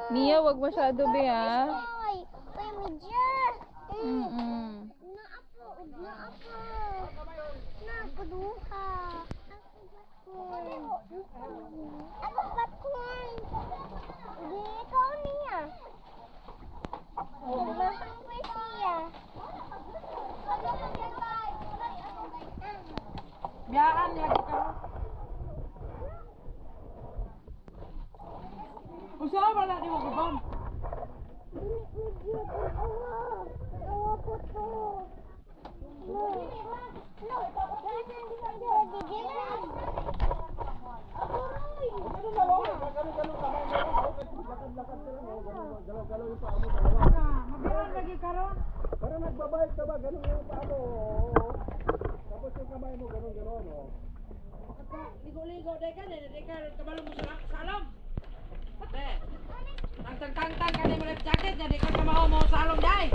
Mia, wag masyado be ha. Ay, medya. Mm-mm. Na paduha. Ako popcorn. Di ikaw niya. Nagbasang pa siya. Biyaan lagi ka. Usaha ba na di mo gabon? Awa ko to. Mabiyaan lagi ka ron. Para nagbabayad ka ba? Ganun yung paano? Tapos yung kamay mo, ganun, oh. Ligo-ligo, day ka kabalo mo sa salong. Tang-tang-tang ka mo life jacket, jadi ka kamaho mo salong, day.